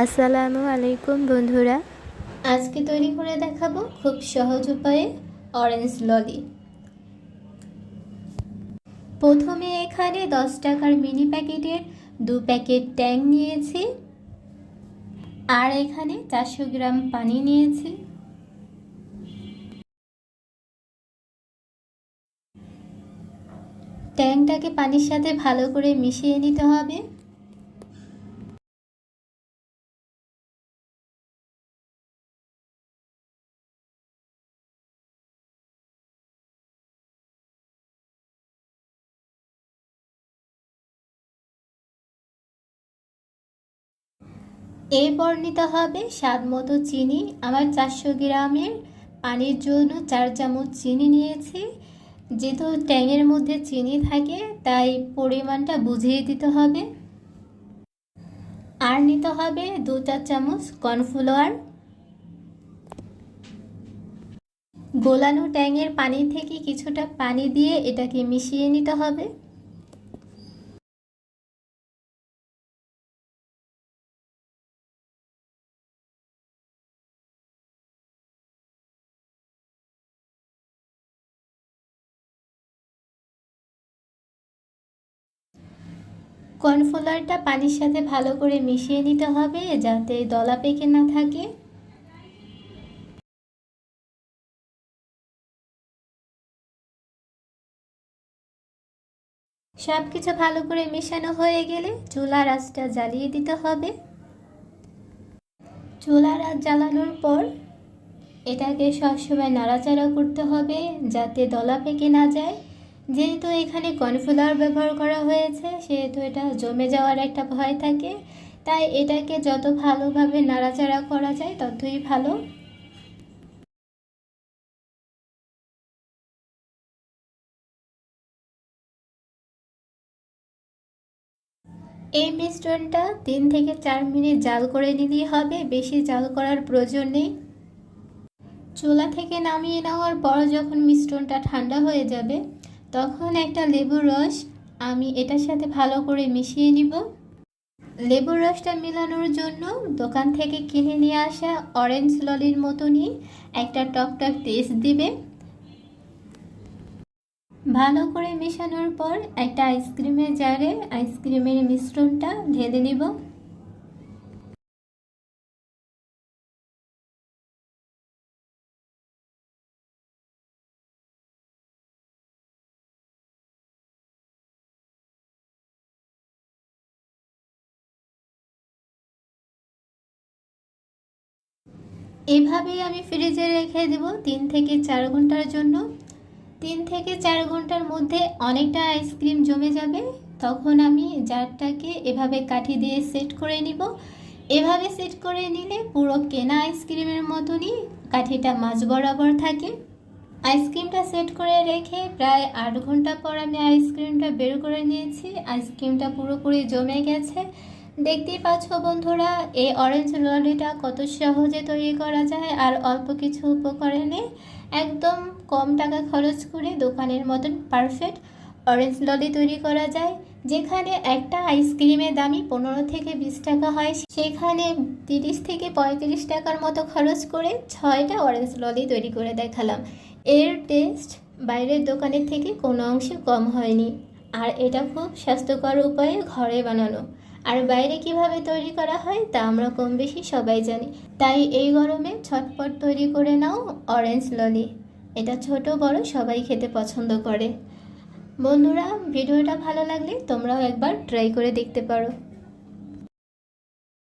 আসসালামু আলাইকুম বন্ধুরা। আজকে তৈরি করে দেখাবো খুব সহজ উপায়ে অরেঞ্জ ললি। প্রথমে এখানে 10 টাকার মিনি প্যাকেটের 2 প্যাকেট ট্যাং নিয়েছি, আর এখানে 400 গ্রাম পানি নিয়েছি। ট্যাংটাকে পানির সাথে ভালো করে মিশিয়ে নিতে হবে। এরপর নিতে হবে স্বাদ মতো চিনি। আমার 400 গ্রামের পানির জন্য 4 চামচ চিনি নিয়েছি। যেহেতু ট্যাংয়ের মধ্যে চিনি থাকে তাই পরিমাণটা বুঝিয়ে দিতে হবে। আর নিতে হবে 2-4 চামচ কর্নফ্লাওয়ার। গোলানো ট্যাংয়ের পানি থেকে কিছুটা পানি দিয়ে এটাকে মিশিয়ে নিতে হবে। কর্নফ্লাওয়ারটা পানির সাথে ভালো করে মিশিয়ে নিতে হবে যাতে দলা পেকে না থাকে। সব কিছু ভালো করে মেশানো হয়ে গেলে চুলার আঁচটা জ্বালিয়ে দিতে হবে। চুলার আঁচ জ্বালানোর পর এটাকে সবসময় নাড়াচাড়া করতে হবে যাতে দলা পেকে না যায়। যেহেতু এখানে কর্নফ্লাওয়ার ব্যবহার করা হয়েছে সেহেতু এটা জমে যাওয়ার একটা ভয় থাকে, তাই এটাকে যত ভালোভাবে নাড়াচাড়া করা যায় ততই ভালো। এই মিশ্রণটা 3 থেকে 4 মিনিট জাল করে নিলেই হবে, বেশি জাল করার প্রয়োজন নেই। চুলা থেকে নামিয়ে নেওয়ার পর যখন মিশ্রণটা ঠান্ডা হয়ে যাবে তখন একটা লেবুর রস আমি এটার সাথে ভালো করে মিশিয়ে নিব। লেবুর রসটা মেলানোর জন্য দোকান থেকে কিনে নিয়ে আসা অরেঞ্জ ললির মতনই একটা টকটক টেস্ট দিবে। ভালো করে মেশানোর পর একটা আইসক্রিমের জারে আইসক্রিমের মিশ্রণটা ঢেলে নিব। এভাবেই আমি ফ্রিজে রেখে দেব 3 থেকে 4 ঘন্টার জন্য। 3 থেকে 4 ঘন্টার মধ্যে অনেকটা আইসক্রিম জমে যাবে। তখন আমি জারটাকে এভাবে কাঠি দিয়ে সেট করে নিব। এভাবে সেট করে নিলে পুরো কেনা আইসক্রিমের মতনই কাঠিটা মাঝ বরাবর থাকে। আইসক্রিমটা সেট করে রেখে প্রায় 8 ঘন্টা পর আমি আইসক্রিমটা বের করে নিয়েছি। আইসক্রিমটা পুরোপুরি জমে গেছে। দেখতেই পাচ্ছ বন্ধুরা, এই অরেঞ্জ ললিটা কত সহজে তৈরি করা যায় আর অল্প কিছু উপকরণে একদম কম টাকা খরচ করে দোকানের মতন পারফেক্ট অরেঞ্জ ললি তৈরি করা যায়। যেখানে একটা আইসক্রিমের দামই 15 থেকে 20 টাকা হয়, সেখানে 30 থেকে 35 টাকার মতো খরচ করে 6টা অরেঞ্জ ললি তৈরি করে দেখালাম। এর টেস্ট বাইরের দোকানের থেকে কোনো অংশে কম হয়নি, আর এটা খুব স্বাস্থ্যকর উপায়ে ঘরে বানানো। আর বাইরে কিভাবে তৈরি করা হয় তা আমরা কম বেশি সবাই জানি। তাই এই গরমে ঝটপট তৈরি করে নাও অরেঞ্জ ললি। এটা ছোট বড় সবাই খেতে পছন্দ করে। বন্ধুরা, ভিডিওটা ভালো লাগলে তোমরাও একবার ট্রাই করে দেখতে পারো।